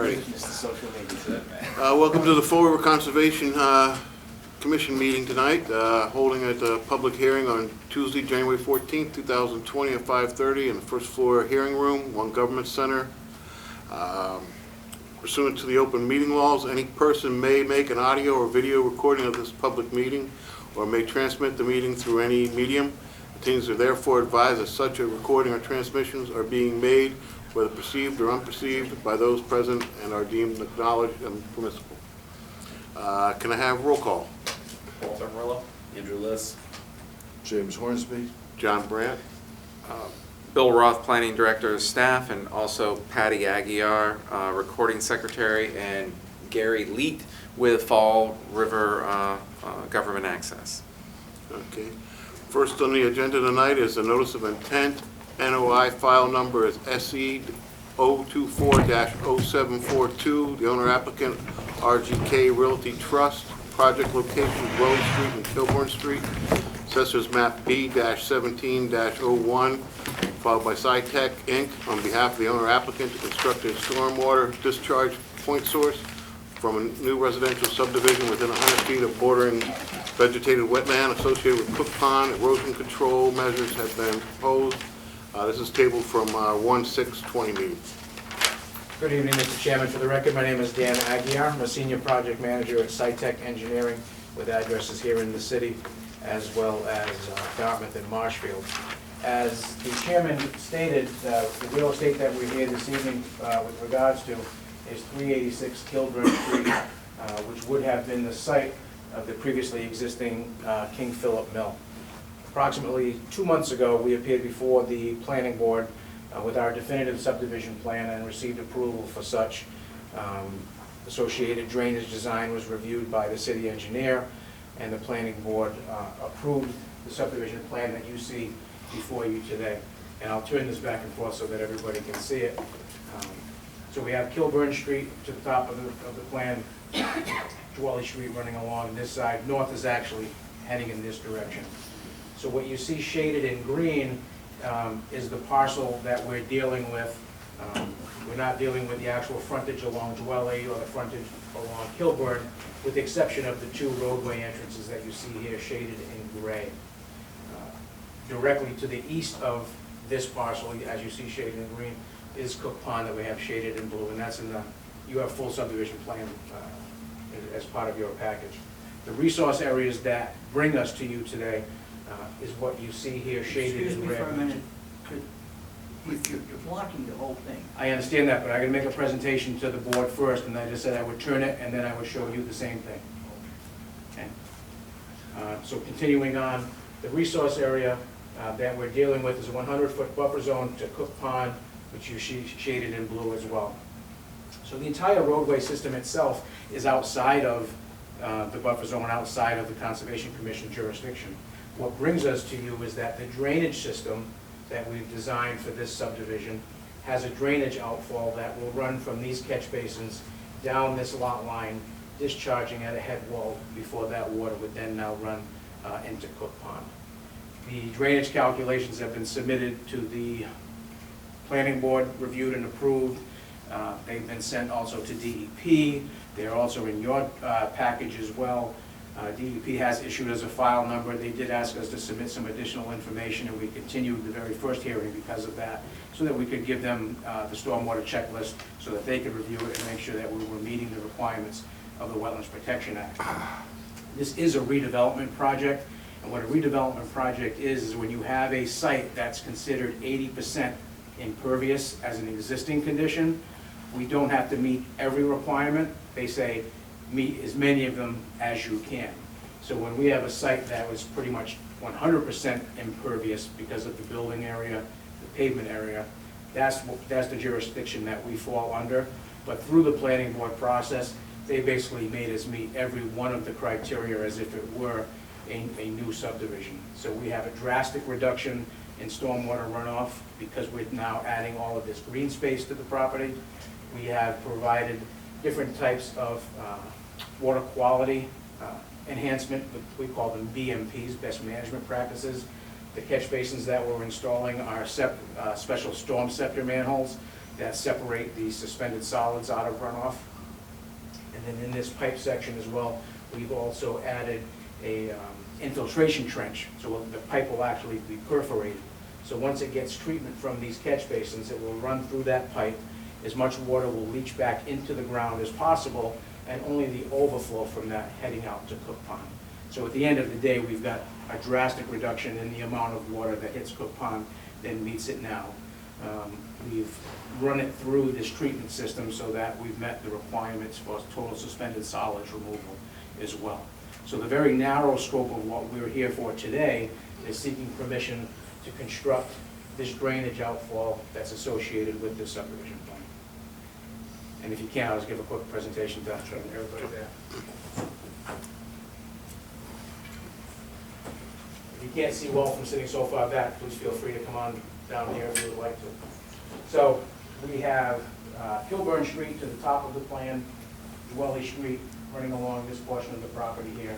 Alrighty. Mr. Social Media. Welcome to the Fall River Conservation Commission meeting tonight, holding at a public hearing on Tuesday, January 14th, 2020 at 5:30 in the first floor hearing room, One Government Center. Pursuant to the open meeting laws, any person may make an audio or video recording of this public meeting or may transmit the meeting through any medium. Attendees are therefore advised that such a recording or transmissions are being made, whether perceived or unperceived, by those present and are deemed acknowledged and permissible. Can I have roll call? Walter Merlo. Andrew Liss. James Hornsby. John Brandt. Bill Roth, Planning Director of Staff, and also Patty Aguiar, Recording Secretary, and Gary Leet with Fall River Government Access. Okay. First on the agenda tonight is the Notice of Intent. NOI file number is SE 024-0742. The owner applicant, RGK Realty Trust. Project location, Dwelling Street and Kilbourne Street. Assessors map B-17-01. Filed by SciTech Inc. on behalf of the owner applicant to construct a stormwater discharge point source from a new residential subdivision within 100 feet of bordering vegetated wetland associated with Cook Pond. Erosion control measures have been proposed. This is tabled from 1/6/20 meeting. Good evening, Mr. Chairman. For the record, my name is Dan Aguiar. I'm a senior project manager at SciTech Engineering with addresses here in the city as well as Dartmouth and Marshfield. As the chairman stated, the real estate that we're here this evening with regards to is 386 Kilburn Street, which would have been the site of the previously existing King Philip Mill. Approximately 2 months ago, we appeared before the planning board with our definitive subdivision plan and received approval for such. Associated drainage design was reviewed by the city engineer, and the planning board approved the subdivision plan that you see before you today. And I'll turn this back and forth so that everybody can see it. So we have Kilburn Street to the top of the plan, Dwelly Street running along this side. North is actually heading in this direction. So what you see shaded in green is the parcel that we're dealing with. We're not dealing with the actual frontage along Dwelly or the frontage along Kilburn, with the exception of the two roadway entrances that you see here shaded in gray. Directly to the east of this parcel, as you see shaded in green, is Cook Pond that we have shaded in blue, and that's in the, you have full subdivision plan as part of your package. The resource areas that bring us to you today is what you see here shaded in red. Excuse me for a minute. You're blocking the whole thing. I understand that, but I'm going to make a presentation to the board first, and I just said I would turn it, and then I would show you the same thing. Okay. So continuing on, the resource area that we're dealing with is a 100-foot buffer zone to Cook Pond, which you see shaded in blue as well. So the entire roadway system itself is outside of the buffer zone, outside of the Conservation Commission jurisdiction. What brings us to you is that the drainage system that we've designed for this subdivision has a drainage outfall that will run from these catch basins down this lot line, discharging at a head wall before that water would then now run into Cook Pond. The drainage calculations have been submitted to the planning board, reviewed and approved. They've been sent also to DEP. They're also in your package as well. DEP has issued as a file number. They did ask us to submit some additional information, and we continued the very first hearing because of that, so that we could give them the stormwater checklist so that they could review it and make sure that we were meeting the requirements of the Wetlands Protection Act. This is a redevelopment project, and what a redevelopment project is when you have a site that's considered 80% impervious as an existing condition. We don't have to meet every requirement. They say meet as many of them as you can. So when we have a site that was pretty much 100% impervious because of the building area, the pavement area, that's the jurisdiction that we fall under. But through the planning board process, they basically made us meet every one of the criteria as if it were a new subdivision. So we have a drastic reduction in stormwater runoff because we're now adding all of this green space to the property. We have provided different types of water quality enhancement, we call them BMPs, best management practices. The catch basins that we're installing are special storm scepter manholes that separate the suspended solids out of runoff. And then in this pipe section as well, we've also added a infiltration trench, so the pipe will actually be perforated. So once it gets treatment from these catch basins, it will run through that pipe. As much water will leach back into the ground as possible, and only the overflow from that heading out to Cook Pond. So at the end of the day, we've got a drastic reduction in the amount of water that hits Cook Pond than meets it now. We've run it through this treatment system so that we've met the requirements for total suspended solids removal as well. So the very narrow scope of what we're here for today is seeking permission to construct this drainage outfall that's associated with this subdivision plan. And if you can, I'll just give a quick presentation to everybody there. If you can't see well from sitting so far back, please feel free to come on down here if you would like to. So we have Kilburn Street to the top of the plan, Dwelly Street running along this portion of the property here.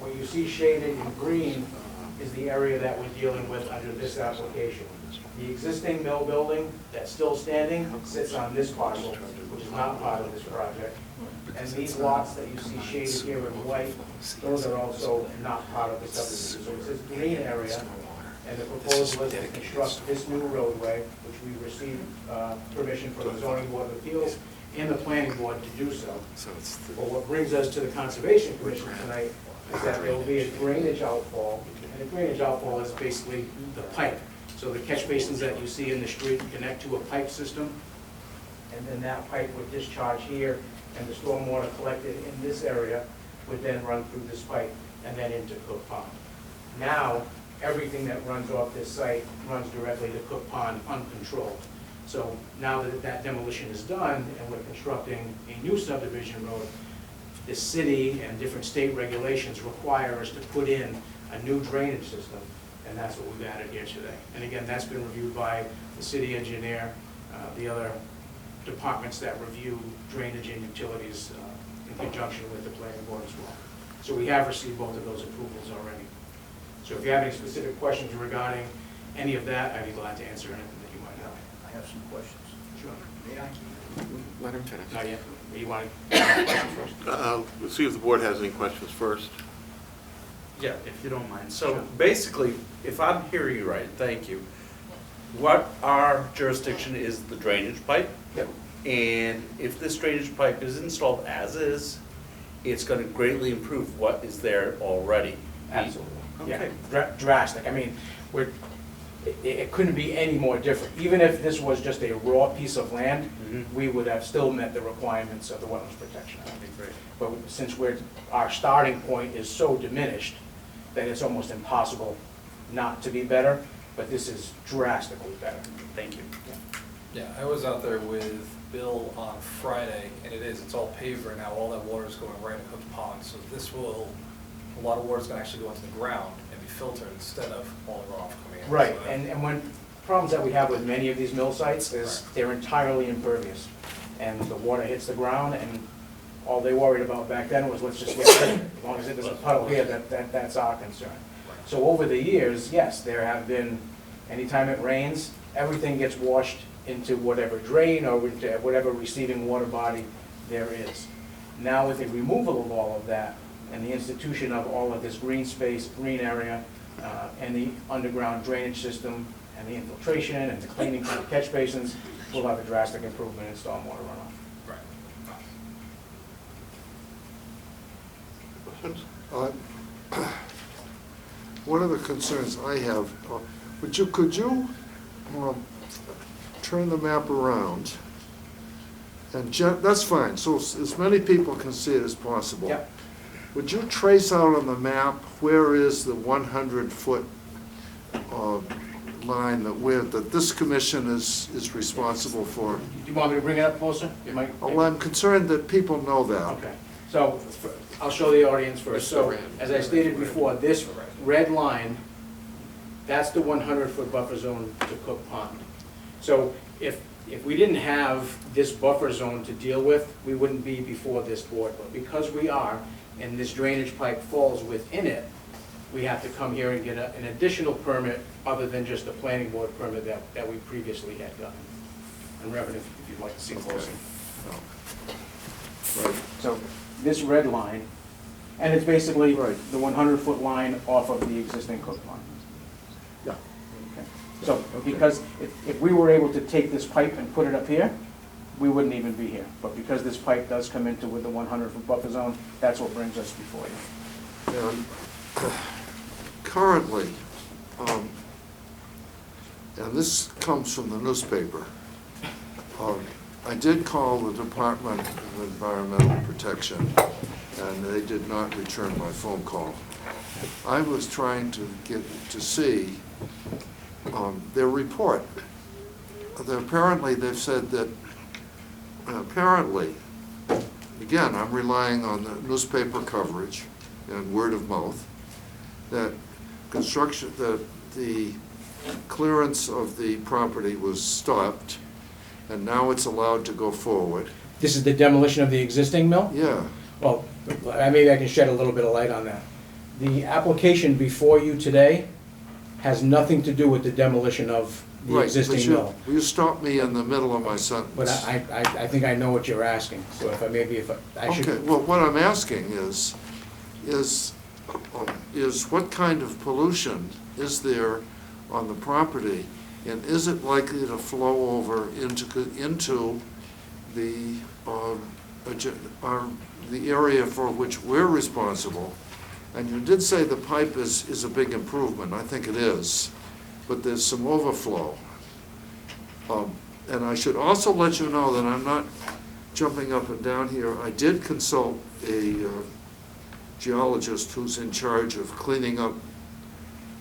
What you see shaded in green is the area that we're dealing with under this application. The existing mill building that's still standing sits on this parcel, which is not part of this project. And these lots that you see shaded here in white, those are also not part of the subdivision. So it's this green area, and the proposal is to construct this new roadway, which we received permission from the zoning board of appeals and the planning board to do so. Well, what brings us to the Conservation Commission tonight is that there will be a drainage outfall, and the drainage outfall is basically the pipe. So the catch basins that you see in the street connect to a pipe system, and then that pipe would discharge here, and the stormwater collected in this area would then run through this pipe and then into Cook Pond. Now, everything that runs off this site runs directly to Cook Pond uncontrolled. So now that that demolition is done and we're constructing a new subdivision road, the city and different state regulations require us to put in a new drainage system, and that's what we've added here today. And again, that's been reviewed by the city engineer, the other departments that review drainage and utilities in conjunction with the planning board as well. So we have received both of those approvals already. So if you have any specific questions regarding any of that, I'd be glad to answer anything that you might have. I have some questions. Sure. May I? Let him finish. Not yet. You want to ask questions first? Let's see if the board has any questions first. Yeah, if you don't mind. So basically, if I'm hearing you right, thank you, what our jurisdiction is the drainage pipe? Yep. And if this drainage pipe is installed as is, it's going to greatly improve what is there already. Absolutely. Okay. Yeah, drastic. I mean, it couldn't be any more different. Even if this was just a raw piece of land, we would have still met the requirements of the Wetlands Protection Act. Okay, great. But since our starting point is so diminished that it's almost impossible not to be better, but this is drastically better. Thank you. Yeah, I was out there with Bill on Friday, and it's all paved right now, all that water is going right into Cook Pond, so a lot of water is gonna actually go into the ground and be filtered instead of all the runoff coming in. Right, So, and when, problems that we have with many of these mill sites is they're entirely impervious. And the water hits the ground, and all they worried about back then was, let's just get rid of it. As long as it doesn't puddle here, that's our concern. So over the years, yes, there have been, anytime it rains, everything gets washed into whatever drain or into whatever receiving water body there is. Now with the removal of all of that, and the institution of all of this green space, green area, and the underground drainage system, and the infiltration, and the cleaning from the catch basins, we'll have a drastic improvement in stormwater runoff. Right. Questions? One of the concerns I have, could you turn the map around? And that's fine, so as many people can see it as possible. Yep. Would you trace out on the map where is the 100-foot line that this commission is responsible for? Do you want me to bring it up closer? You might. Well, I'm concerned that people know that. Okay, so I'll show the audience first. So, as I stated before, this red line, that's the 100-foot buffer zone to Cook Pond. So if we didn't have this buffer zone to deal with, we wouldn't be before this board. But because we are, and this drainage pipe falls within it, we have to come here and get an additional permit other than just the planning board permit that we previously had gotten. and Reverend, if you'd like to see closer. Right. So this red line, and it's basically Right. the 100-foot line off of the existing Cook Pond. Yeah. Okay. So because if we were able to take this pipe and put it up here, we wouldn't even be here. But because this pipe does come into with the 100-foot buffer zone, that's what brings us before you. And currently, and this comes from the newspaper, I did call the Department of Environmental Protection, and they did not return my phone call. I was trying to get to see their report. Apparently, they've said that, apparently, again, I'm relying on the newspaper coverage and word of mouth, that construction, that the clearance of the property was stopped, and now it's allowed to go forward. This is the demolition of the existing mill? Yeah, Well, maybe I can shed a little bit of light on that. The application before you today has nothing to do with the demolition of the right, but existing mill. you stopped me in the middle of my sentence. But I think I know what you're asking, so if I should. Okay, well, what I'm asking is what kind of pollution is there on the property? And is it likely to flow over into the area for which we're responsible? And you did say the pipe is a big improvement, I think it is, but there's some overflow. And I should also let you know that I'm not jumping up and down here. I did consult a geologist who's in charge of cleaning up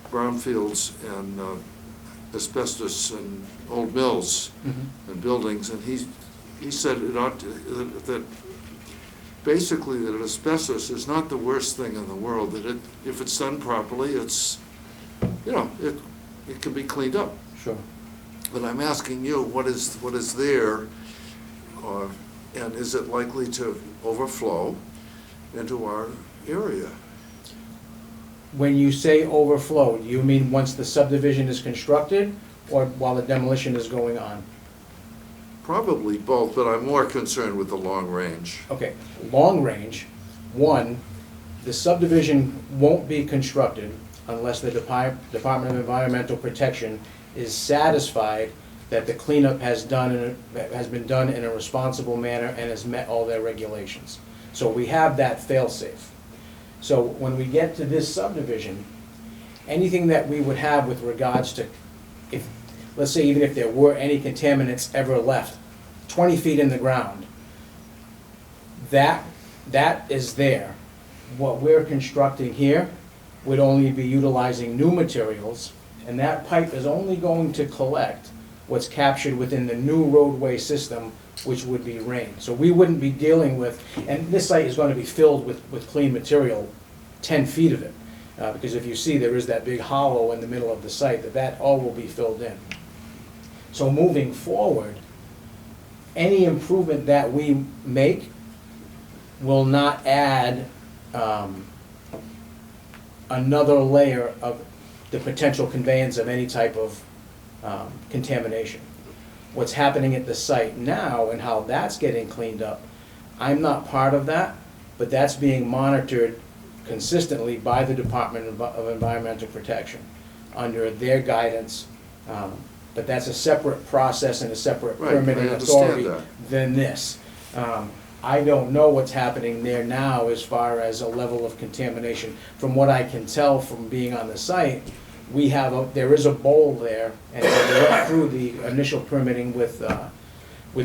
brownfields and asbestos and old mills and buildings, and he said it ought to, that basically that asbestos is not the worst thing in the world, that if it's done properly, it's, it can be cleaned up. Sure. But I'm asking you, what is there, and is it likely to overflow into our area? When you say overflow, do you mean once the subdivision is constructed or while the demolition is going on? Probably both, but I'm more concerned with the long range. Okay, long range, one, the subdivision won't be constructed unless the Department of Environmental Protection is satisfied that the cleanup has been done in a responsible manner and has met all their regulations. So we have that fail-safe. So when we get to this subdivision, anything that we would have with regards to, if, let's say even if there were any contaminants ever left, 20 feet in the ground, that is there. What we're constructing here would only be utilizing new materials, and that pipe is only going to collect what's captured within the new roadway system, which would be rain. So we wouldn't be dealing with, and this site is going to be filled with clean material, 10 feet of it. Because if you see, there is that big hollow in the middle of the site, that all will be filled in. So moving forward, any improvement that we make will not add another layer of the potential conveyance of any type of contamination. What's happening at the site now and how that's getting cleaned up, I'm not part of that, but that's being monitored consistently by the Department of Environmental Protection under their guidance. But that's a separate process and a separate Right, permitting I understand authority that. than this. I don't know what's happening there now as far as a level of contamination. From what I can tell from being on the site, there is a bowl there, and when we went through the initial permitting with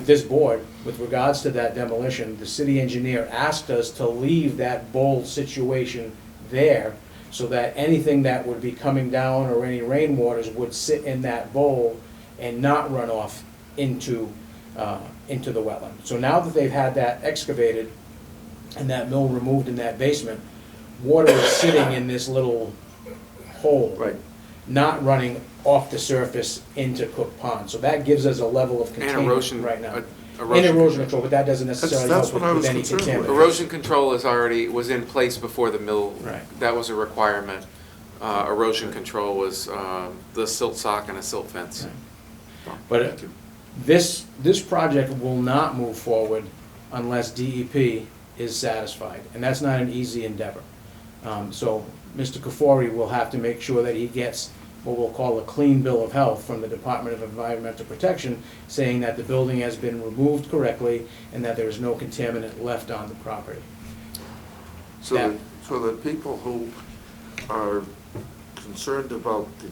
this board, with regards to that demolition, the city engineer asked us to leave that bowl situation there so that anything that would be coming down or any rainwaters would sit in that bowl and not run off into the wetland. So now that they've had that excavated and that mill removed in that basement, water is sitting in this little hole. Right. Not running off the surface into Cook Pond. So that gives us a level of And containment erosion. right now. Erosion And erosion control, but that doesn't necessarily That's help what I with was any concerned with. contamination. Erosion control was in place before the mill. Right. That was a requirement. Erosion control was the silt sock and a silt fence. But Thank you. This project will not move forward unless DEP is satisfied, and that's not an easy endeavor. So Mr. Kafori will have to make sure that he gets what we'll call a clean bill of health from the Department of Environmental Protection, saying that the building has been removed correctly and that there is no contaminant left on the property. So Yeah. that people who are concerned about the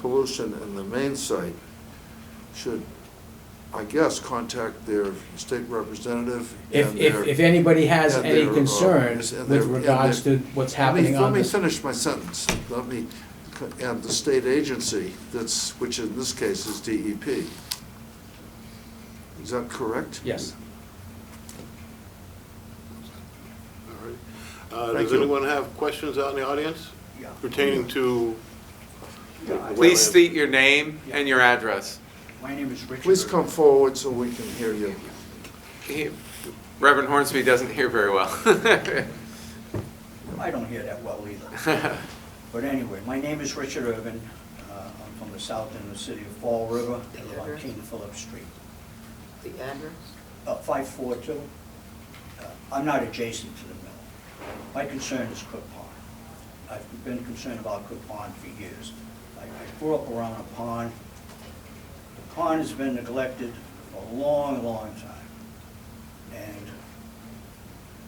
pollution in the main site should, I guess, contact their state representative and their... If anybody has and any their, concerns and with their- regards to and what's happening on Let me this. finish my sentence. And the state agency, which in this case is DEP. Is that correct? Yes. All right. Thank Does you. anyone have questions out in the audience Yeah. pertaining to? Yeah, Please wetlands? state your name and your address. My name is Richard. Please come forward so we can hear you. Reverend Hornsby doesn't hear very well. I don't hear that well either. But anyway, my name is Richard Irvin. I'm from the south end of the city of Fall River. I live on King Philip Street. The address? 542. I'm not adjacent to the mill. My concern is Cook Pond. I've been concerned about Cook Pond for years. I grew up around a pond. The pond has been neglected for a long, long time. And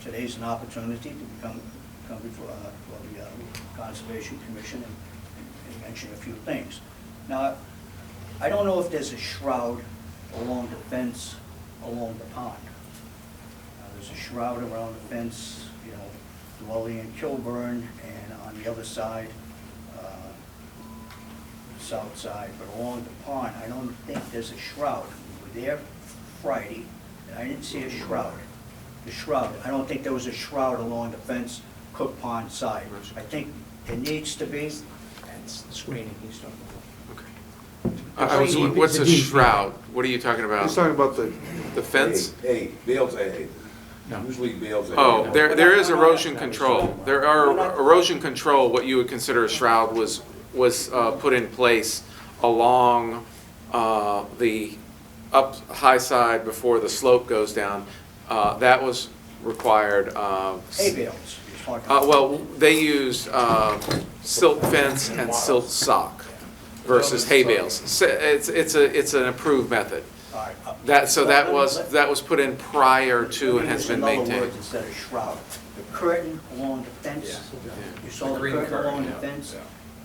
today's an opportunity to come before the Conservation Commission and mention a few things. Now, I don't know if there's a shroud along the fence along the pond. There's a shroud around the fence, dwelling in Kilburn, and on the other side, south side, but along the pond, I don't think there's a shroud. We were there Friday, and I didn't see a shroud. The shroud, I don't think there was a shroud along the fence, Cook Pond side. I think it needs to be. That's the screening he's talking What's a DEP. shroud? What are you talking about? He's talking about the The fence? Hey, bales A. No. Usually bales A. Oh, there is erosion control. There are erosion control, what you would consider a shroud was put in place along the high side before the slope goes down. That was required. Hay bales, he's talking about. Well, they used silt fence and silt sock versus hay bales. So it's an approved method. All right, That was put in prior to and has been Let me use maintained. another word instead of shroud. The curtain along the fence, you saw the Green curtain curtain, along the yeah. fence?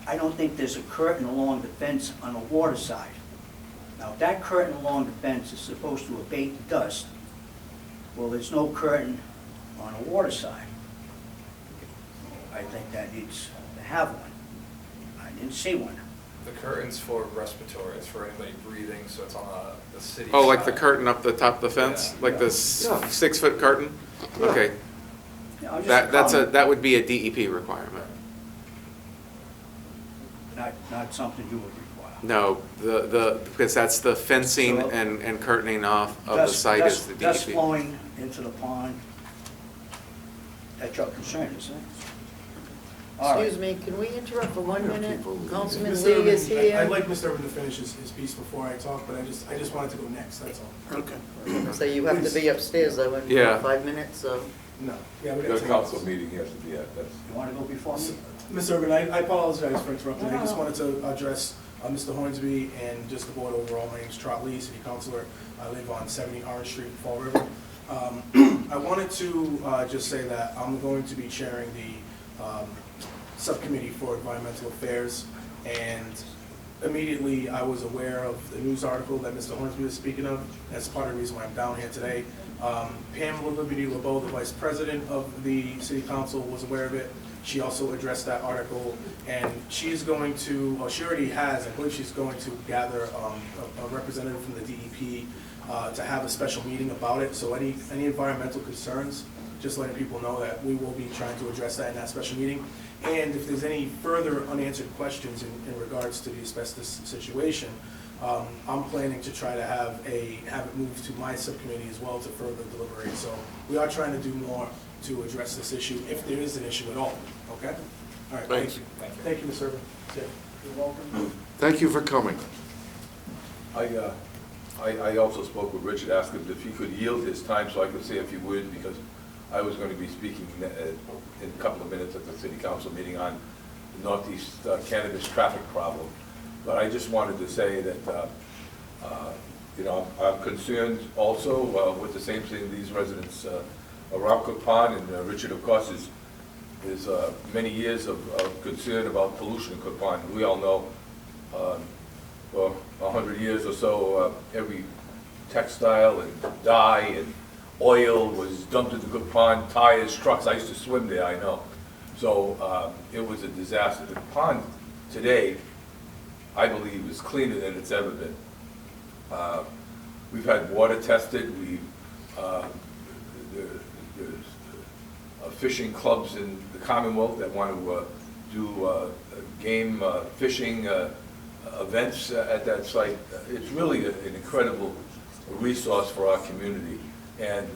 I don't think there's a curtain along the fence on the water side. Now, if that curtain along the fence is supposed to abate the dust, well, there's no curtain on the water side. I think that needs to have one. I didn't see one. The curtain's for respiratory, it's for anybody breathing, so it's on the city Oh, like the side. curtain up the top of the fence? Yeah. Like the Yeah. 6-foot curtain? Okay, Now, just a that's comment, that would be a DEP requirement. not something you would require. No, because that's the fencing So- and curtaining off of the site is the Dust DEP. flowing into the pond, that's your concern, isn't it? All right. Excuse me, can we interrupt for 1 minute? people- Councilman Mr. Lee Irvin, is here. I'd like Mr. Irvin to finish his piece before I talk, but I just wanted to go next, that's all. Okay. So you have to be upstairs though in Yeah. 5 minutes, so. No, yeah, we The got to. council meeting has to be at, that's. You want to go before me? Mr. Irvin, I apologize for interrupting. I just No. wanted to address Mr. Hornsby and just the board overall. My name is Trot Lee, city councilor. I live on 70 Orange Street, Fall River. I wanted to just say that I'm going to be chairing the subcommittee for environmental affairs, and immediately I was aware of the news article that Mr. Hornsby was speaking of. That's part of the reason why I'm down here today. Pamela Liberty LeBeau, the vice president of the city council, was aware of it. She also addressed that article, and she's going to, well, she already has, I believe she's going to gather a representative from the DEP to have a special meeting about it. So any environmental concerns, just letting people know that we will be trying to address that in that special meeting. And if there's any further unanswered questions in regards to the asbestos situation, I'm planning to try to have it moved to my subcommittee as well to further deliberate. So we are trying to do more to address this issue, if there is an issue at all, okay? All right, thank you. Thank you, Mr. Irvin. That's it. You're welcome. Thank you for coming. I I also spoke with Richard, asked him if he could yield his time so I could say a few words, because I was going to be speaking in a couple of minutes at the city council meeting on the Northeast cannabis traffic problem. But I just wanted to say that, you know, I'm concerned also with the same thing these residents around Cook Pond, and Richard, of course, is many years of concern about pollution in Cook Pond. We all know for 100 years or so, every textile and dye and oil was dumped into Cook Pond, tires, trucks. I used to swim there, I know. So it was a disaster. The pond today, I believe, is cleaner than it's ever been. We've had water tested. There's fishing clubs in the Commonwealth that want to do game fishing events at that site. It's really an incredible resource for our community, and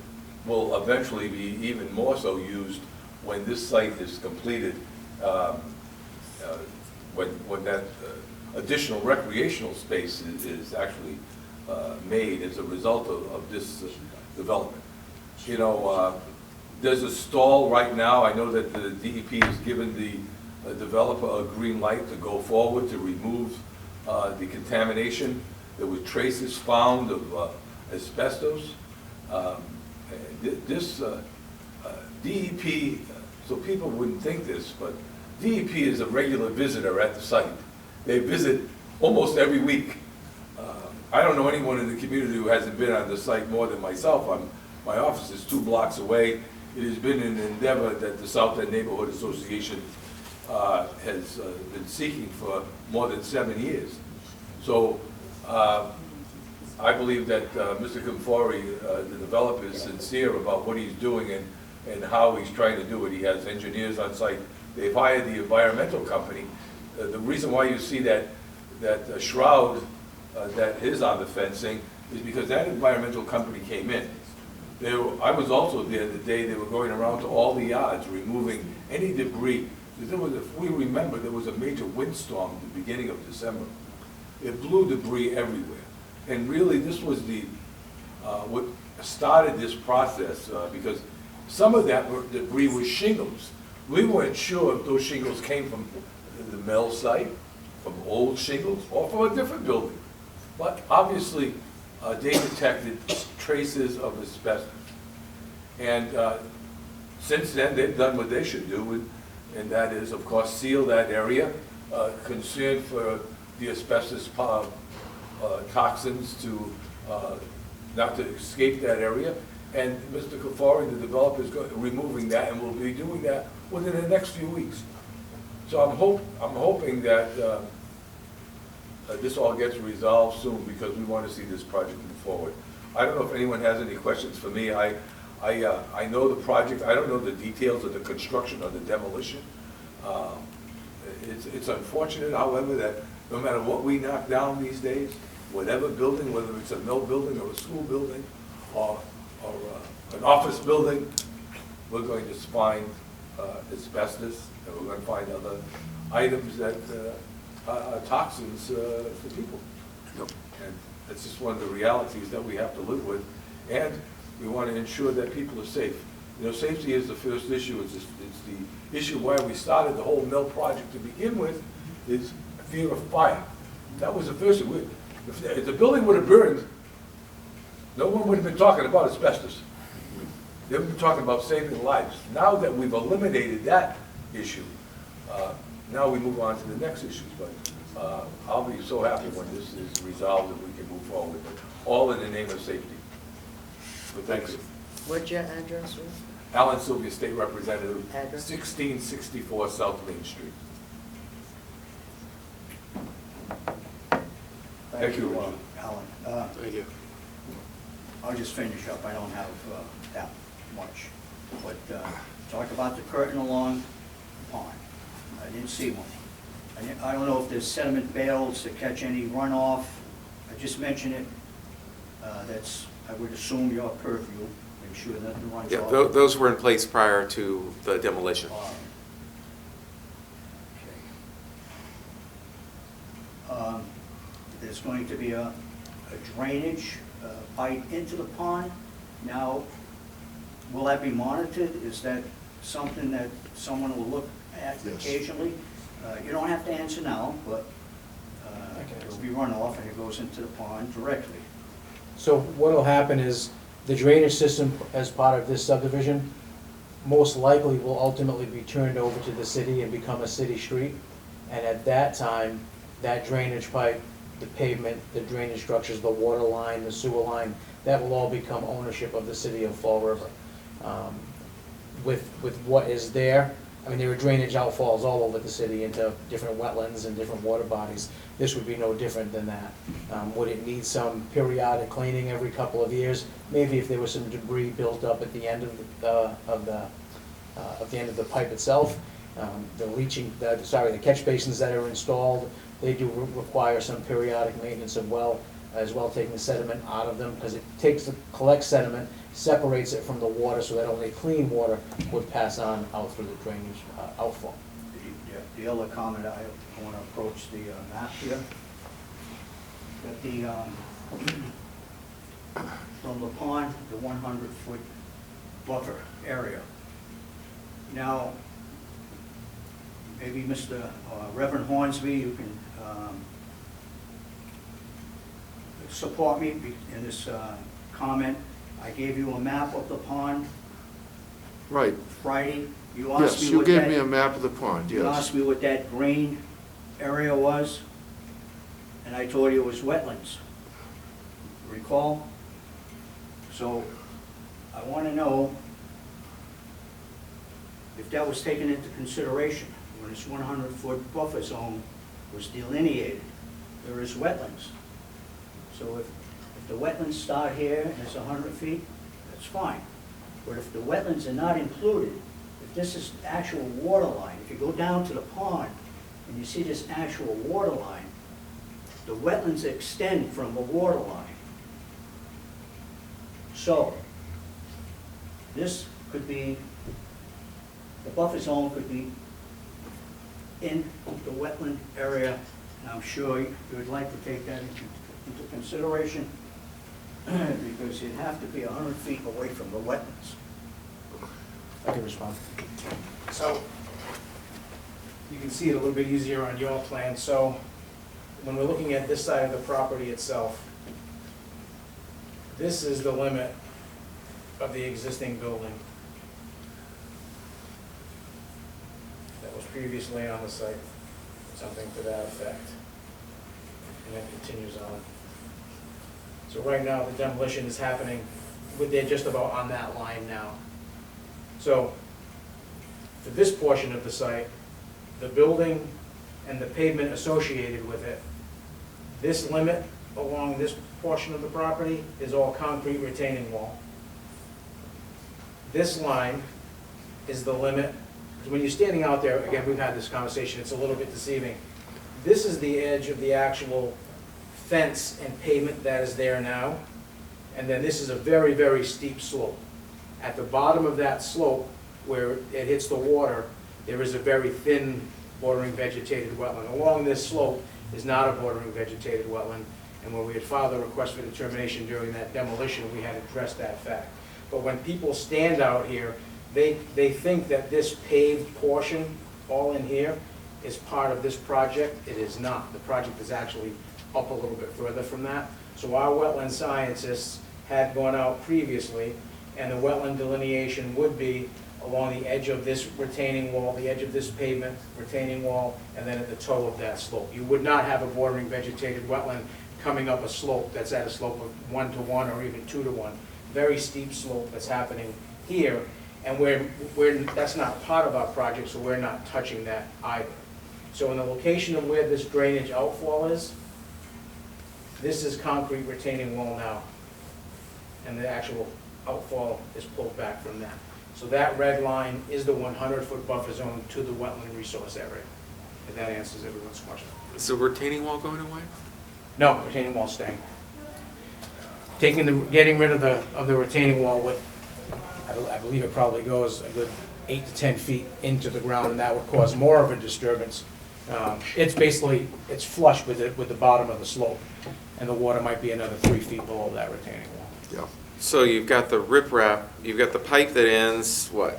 will eventually be even more so used when this site is completed, when that additional recreational space is actually made as a result of this development. You know, there's a stall right now. I know that the DEP has given the developer a green light to go forward to remove the contamination. There were traces found of asbestos. This DEP, so people wouldn't think this, but DEP is a regular visitor at the site. They visit almost every week. I don't know anyone in the community who hasn't been on the site more than myself. My office is 2 blocks away. It has been an endeavor that the South End Neighborhood Association has been seeking for more than 7 years. So I believe that Mr. Camfori, the developer, is sincere about what he's doing and how he's trying to do it. He has engineers on site. They've hired the environmental company. The reason why you see that shroud that is on the fencing is because that environmental company came in. I was also there the day they were going around to all the yards, removing any debris. If we remember, there was a major windstorm at the beginning of December. It blew debris everywhere. And really, this was what started this process, because some of that debris was shingles. We weren't sure if those shingles came from the mill site, from old shingles, or from a different building. But obviously, they detected traces of asbestos. And since then, they've done what they should do, and that is, of course, seal that area, concerned for the asbestos toxins to not to escape that area. And Mr. Kafari, the developer, is removing that, and will be doing that within the next few weeks. So I'm hoping that this all gets resolved soon, because we want to see this project move forward. I don't know if anyone has any questions for me. I know the project. I don't know the details of the construction or the demolition. It's unfortunate, however, that no matter what we knock down these days, whatever building, whether it's a mill building or a school building or an office building, we're going to find asbestos, and we're going to find other items that are toxins to people. Yep. And that's just one of the realities that we have to live with. And we want to ensure that people are safe. You know, safety is the first issue. It's the issue why we started the whole mill project to begin with, is fear of fire. That was the first thing. If the building would have burned, no one would have been talking about asbestos. They would have been talking about saving lives. Now that we've eliminated that issue, now we move on to the next issues. But I'll be so happy when this is resolved and we can move forward, but all in the name of safety. But thanks. What's your address, sir? Alan Sylvia, State Representative, Address? 1664 South Main Street. Thank you, Richard. Alan. Thank you. I'll just finish up. I don't have that much. But talk about the curtain along the pond. I didn't see one. I don't know if there's sediment bales to catch any runoff. I just mentioned it. That's, I would assume, your purview. Make sure nothing runs Yeah, off. those were in place prior to the demolition. Okay. There's going to be a a drainage pipe into the pond. Now, will that be monitored? Is that something that someone will look at Yes. occasionally? You don't have to answer now, but it'll be runoff and it goes into the pond directly. So what'll happen is the drainage system as part of this subdivision most likely will ultimately be turned over to the city and become a city street. And at that time, that drainage pipe, the pavement, the drainage structures, the water line, the sewer line, that will all become ownership of the city of Fall River. With what is there, I mean, there are drainage outfalls all over the city into different wetlands and different water bodies. This would be no different than that. Would it need some periodic cleaning every couple of years? Maybe if there was some debris built up at the end of the end of the pipe itself. The catch basins that are installed, they do require some periodic maintenance as well, taking the sediment out of them, because it collects sediment, separates it from the water so that only clean water would pass on out through the drainage outfall. The other comment, I want to approach the map here. Got the, from the pond, the 100-foot buffer area. Now, maybe Mr. Reverend Hornsby, you can support me in this comment. I gave you a map of the pond Right. Friday. You asked Yes, me you what gave that- me a map of the pond, You yes. asked me what that green area was, and I told you it was wetlands. Recall? So I want to know if that was taken into consideration when this 100-foot buffer zone was delineated. There is wetlands. So if the wetlands start here and it's 100 feet, that's fine. But if the wetlands are not included, if this is actual water line, if you go down to the pond and you see this actual water line, the wetlands extend from the water line. So this could be, the buffer zone could be in the wetland area, and I'm sure you would like to take that into consideration, because you'd have to be 100 feet away from the wetlands. I can respond. So, you can see it a little bit easier on your plan. So, when we're looking at this side of the property itself, this is the limit of the existing building that was previously on the site, something to that effect. And then continues on. So right now, the demolition is happening, they're just about on that line now. So, for this portion of the site, the building and the pavement associated with it, this limit along this portion of the property is all concrete retaining wall. This line is the limit, because when you're standing out there, again, we've had this conversation, it's a little bit deceiving. This is the edge of the actual fence and pavement that is there now, and then this is a very, very steep slope. At the bottom of that slope, where it hits the water, there is a very thin bordering vegetated wetland. Along this slope is not a bordering vegetated wetland, and when we had filed a request for determination during that demolition, we had addressed that fact. But when people stand out here, they think that this paved portion, all in here, is part of this project. It is not. The project is actually up a little bit further from that. So our wetland scientists had gone out previously, and the wetland delineation would be along the edge of this retaining wall, the edge of this pavement, retaining wall, and then at the toe of that slope. You would not have a bordering vegetated wetland coming up a slope that's at a slope of 1-to-1 or even 2-to-1. Very steep slope that's happening here, and that's not part of our project, so we're not touching that either. So in the location of where this drainage outfall is, this is concrete retaining wall now, and the actual outfall is pulled back from that. So that red line is the 100-foot buffer zone to the wetland resource area. If that answers everyone's question. Is the retaining wall going away? No, retaining wall staying. Getting rid of the retaining wall with, I believe it probably goes a good 8 to 10 feet into the ground, and that would cause more of a disturbance. It's basically, it's flush with the bottom of the slope. and the water might be another 3 feet below that retaining wall. Yeah. So you've got the riprap, you've got the pipe that ends, what,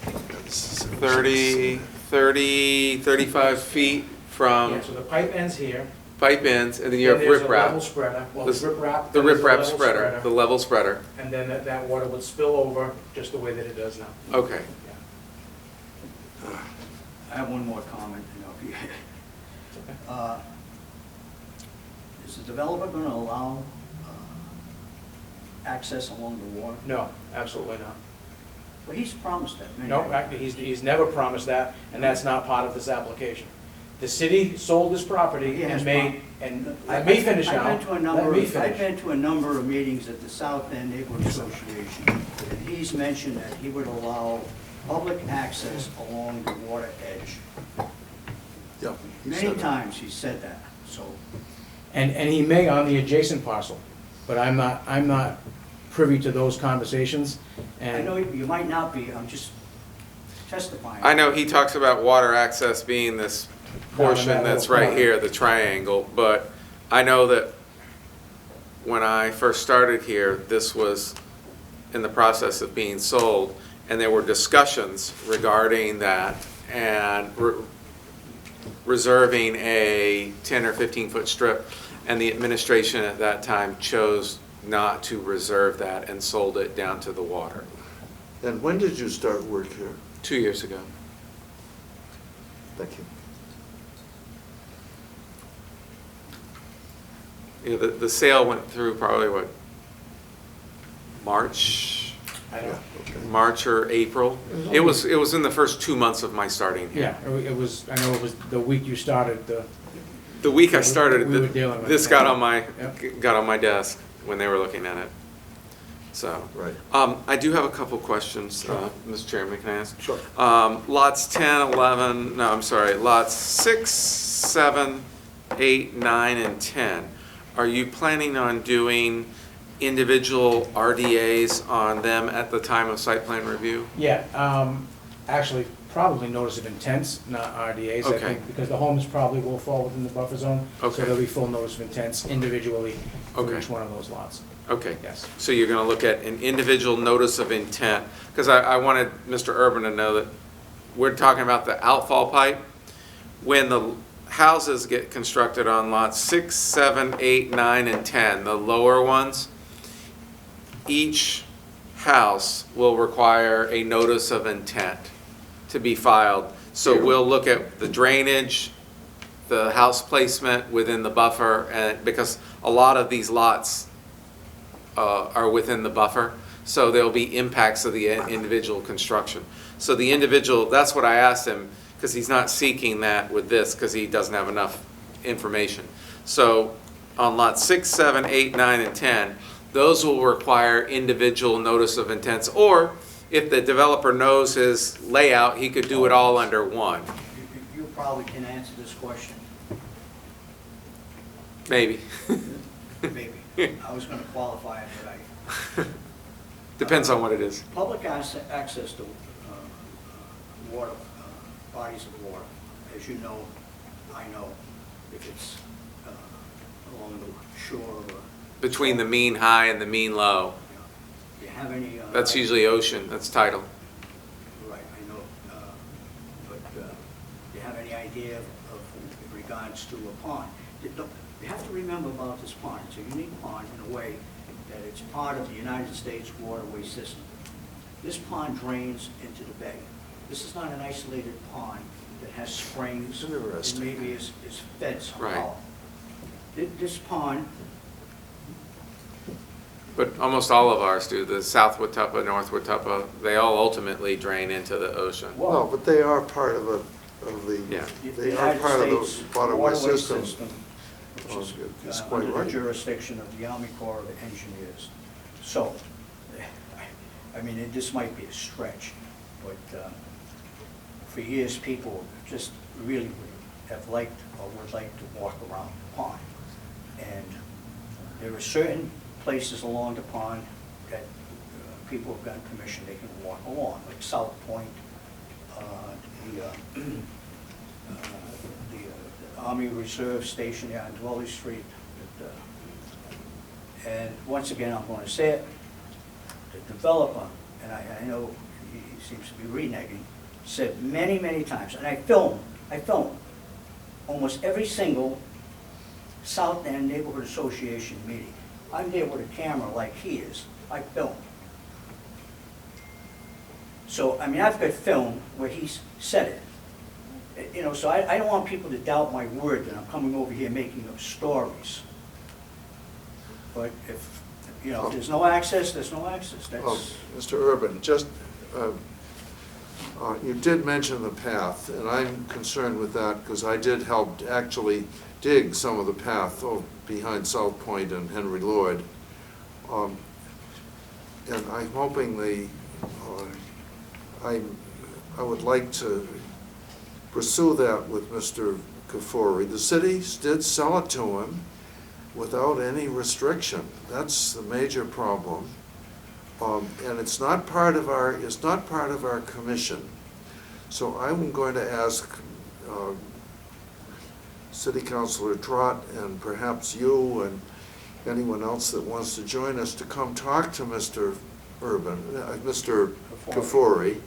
35 feet from Yeah, so the pipe ends here. pipe ends, and then you have Then there's a level riprap. spreader. Well, This- riprap. The then there's a riprap level spreader, the level spreader. And then that water would spill over just the way that it does now. Okay. I have one more comment, you know, if you- is the developer gonna allow access along the water? No, absolutely not. Well, he's promised that many No, times. actually, he's never promised that, and that's not part of this application. The city sold this property He has and made, and let I've me finish I've now. been to a number Let me of, I've finish. been to a number of meetings at the South End Neighborhood Association, and he's mentioned that he would allow public access along the water edge. Yeah. he Many said that. times he said that, so. And he may on the adjacent parcel, but I'm not privy to those conversations, I know and you might not be, I'm just testifying. I know he talks about water access being this portion that that's little right corner. here, the triangle, but I know that when I first started here, this was in the process of being sold, and there were discussions regarding that, and reserving a 10 or 15-foot strip, and the administration at that time chose not to reserve that and sold it down to the water And when did you start work here? 2 years ago. Thank you. Yeah, the sale went through probably, what, March? I don't, March or April. It was in the first 2 months of my starting here. yeah, it was, I know it was the week you started, The week I started, We were dealing with this that. got on my, Yep. got on my desk when they were looking at it. So. Right. I do have a couple questions, Mr. Chairman, can I ask? Sure. Lots 10, 11, no, I'm sorry, lots 6, 7, 8, 9, and 10. Are you planning on doing individual RDAs on them at the time of site plan review? yeah, actually, probably notice of intents, not RDAs, I Okay. think, because the homes probably will fall within the buffer zone. Okay. So there'll be full notice of intents individually for Okay. each one of those lots. Okay. Yes. So you're going to look at an individual notice of intent, because I wanted Mr. Urban to know that we're talking about the outfall pipe. When the houses get constructed on lots 6, 7, 8, 9, and 10, the lower ones, each house will require a notice of intent to be filed. So we'll look at the drainage, the house placement within the buffer, and because a lot of these lots are within the buffer, so there'll be impacts of the individual construction. So the individual, that's what I asked him, because he's not seeking that with this, because he doesn't have enough information. So on lots 6, 7, 8, 9, and 10, those will require individual notice of intents, or if the developer knows his layout, he could do it all under one, You probably can answer this question, maybe. maybe. I was gonna qualify it, but Depends on what it is. public access to water, bodies of water, as you know, I know, if it's along the shore or, Between the mean high and the mean low. you have any? That's usually ocean, that's tidal. Right, I know, but do you have any idea of in regards to a pond? You have to remember about this pond, it's a unique pond in a way that it's part of the United States waterway system. This pond drains into the bay. This is not an isolated pond that has springs. Interesting. And maybe is fed somehow. Right. This pond, But almost all of ours do, the South Watuppa, North Watuppa, they all ultimately drain into the ocean. Well, but they are part of the, Yeah. they are United part of the States waterway system. which is It's quite under the right. jurisdiction of the Army Corps of Engineers. So, I mean, this might be a stretch, but for years, people just really would have liked or would like to walk around the pond. And there are certain places along the pond that people have gotten permission, they can walk along, like South Point, the Army Reserve Station there on Dwelly Street, And once again, I'm going to say it, the developer, and I know he seems to be reneging, said many, many times, and I film almost every single South End Neighborhood Association meeting. I'm there with a camera like he is. I film. So, I mean, I've got film where he's said it. You know, so I don't want people to doubt my word that I'm coming over here making up stories. But if, you know, if there's no access, there's no access. That's, Mr. Urban, just, you did mention the path, and I'm concerned with that because I did help actually dig some of the path behind South Point and Henry Lloyd. And I'm hoping I would like to pursue that with Mr. Kafuri. The city did sell it to him without any restriction. That's the major problem. And it's not part of our commission. So I'm going to ask City Councilor Trott and perhaps you and anyone else that wants to join us to come talk to Mr. Mr. Kafuri,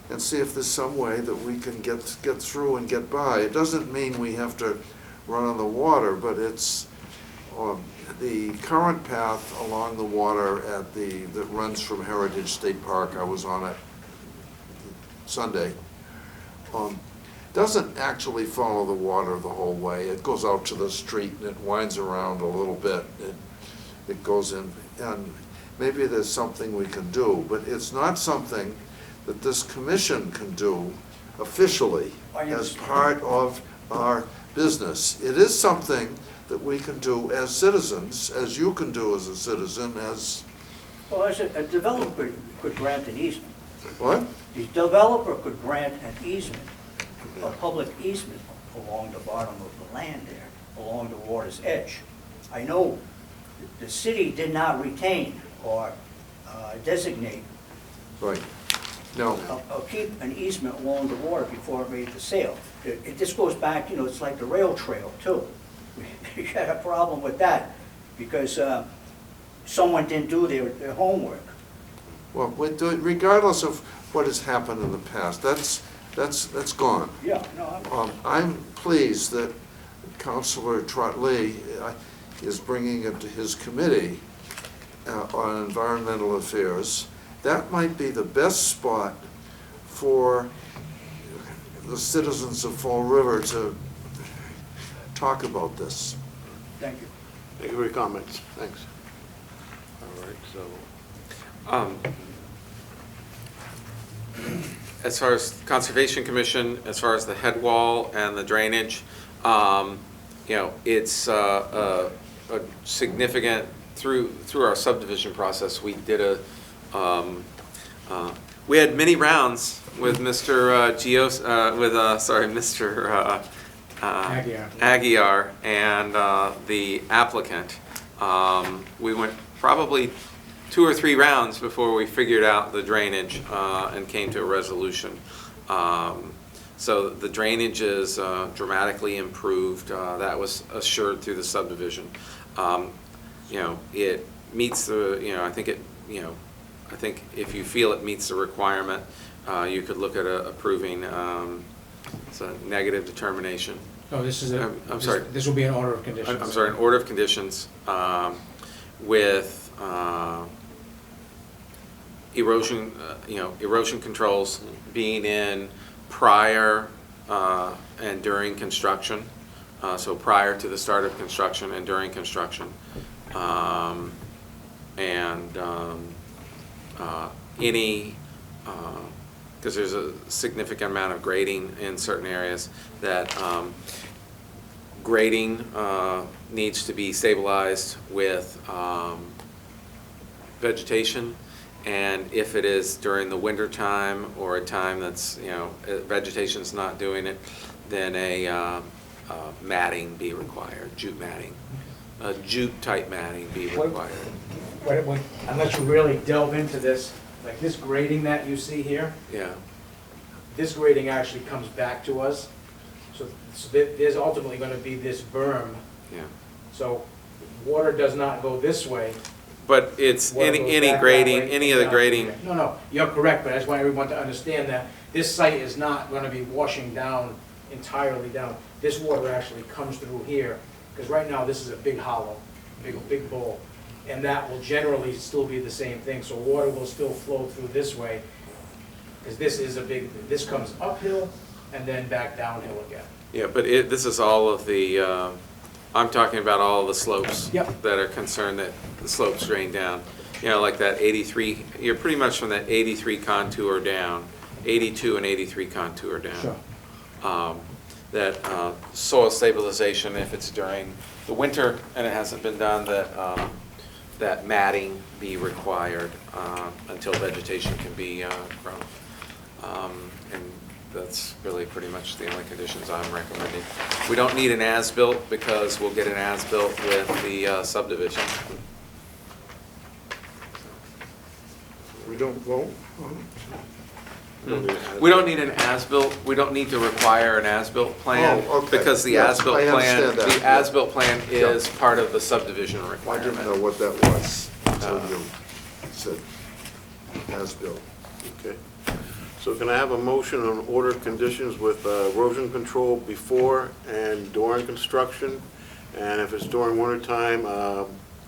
and see if there's some way that we can get through and get by. It doesn't mean we have to run on the water, but it's the current path along the water that runs from Heritage State Park. I was on it Sunday. Doesn't actually follow the water the whole way. It goes out to the street and it winds around a little bit. It goes in, and maybe there's something we can do, but it's not something that this commission can do officially as part of our business. It is something that we can do as citizens, as you can do as a citizen, as... well, as a developer could grant an easement. What? The developer could grant an easement, a public easement along the bottom of the land there, along the water's edge. I know the city did not retain or designate Right. No. or keep an easement along the water before it made the sale. This goes back, you know, it's like the rail trail too. We had a problem with that because someone didn't do their homework. Well, regardless of what has happened in the past, that's gone. Yeah, no, I'm pleased that Councilor Trottley is bringing it to his committee on environmental affairs. That might be the best spot for the citizens of Fall River to talk about this. thank you. Thank you for your comments. Thanks. All right, so, As far as Conservation Commission, as far as the head wall and the drainage, you know, it's a significant, through our subdivision process, we did we had many rounds with Mr. Mr. Aguiar and the applicant. We went probably 2 or 3 rounds before we figured out the drainage and came to a resolution. So the drainage is dramatically improved. That was assured through the subdivision. You know, it meets the, you know, I think if you feel it meets the requirement, you could look at approving, it's a negative determination. No, this is I'm sorry. This will be an order of conditions. I'm sorry, an order of conditions with erosion, you know, erosion controls being in prior and during construction, so prior to the start of construction and during construction, any, because there's a significant amount of grading in certain areas, that grading needs to be stabilized with vegetation, and if it is during the winter time or a time that's, you know, vegetation's not doing it, then a matting be required, jute matting, a jute type matting be required. Unless you really delve into this, like this grading that you see here, Yeah. this grading actually comes back to us. So there's ultimately going to be this berm. Yeah. So Water does not go this way. But it's Water goes any back grading, that way, any of the down grading, here. No, you're correct, but I just want everyone to understand that this site is not gonna be washing down entirely down. This water actually comes through here, because right now this is a big hollow, big bowl. And that will generally still be the same thing, so water will still flow through this way, because this comes uphill and then back downhill again. yeah, but this is all of the, I'm talking about all of the slopes. Yep. That are concerned that the slopes drain down. You know, like that 83, you're pretty much from that 83 contour down, 82 and 83 contour down. Sure. That soil stabilization, if it's during the winter and it hasn't been done, that matting be required until vegetation can be grown. And that's really pretty much the only conditions I'm recommending. We don't need an as-built because we'll get an as-built with the subdivision. We don't vote? We don't need an as-built, we don't need to require an as-built plan. Oh, okay. Because the Yes, as-built I plan, understand that, the yeah. as-built plan is part of the subdivision I requirement. didn't know what that was until you said as-built. Okay. So can I have a motion on ordered conditions with erosion control before and during construction? And if it's during winter time,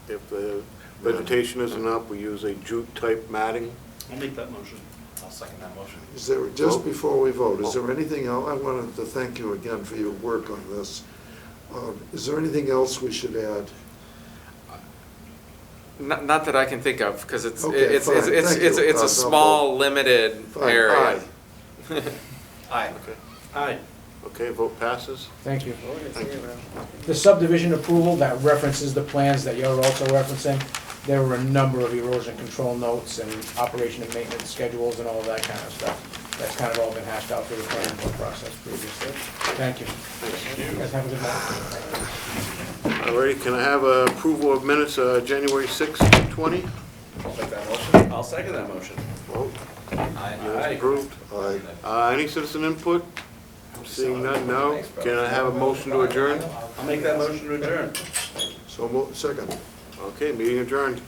if the vegetation isn't up, we use a jute-type matting. I'll make that motion. I'll second that motion. Is there, just before we vote, is there anything else, I wanted to thank you again for your work on this. Is there anything else we should add? Not that I can think of, because it's Okay, fine. Thank you. it's a small, limited Fine. area. Aye. Aye. Okay, vote passes. Thank you. Thank you. The subdivision approval that references the plans that you're also referencing, there were a number of erosion control notes and operation and maintenance schedules and all of that kind of stuff. That's kind of all been hashed out through the planning board process previously. Thank you. You guys have a good night. All right, can I have approval of minutes, January 6th, 2020? I'll make that motion. I'll second that motion. Vote. Aye. Minutes approved. Aye. Any citizen input? Seeing none, no. Can I have a motion to adjourn? I'll make that motion to adjourn. So, second. Okay, meeting adjourned.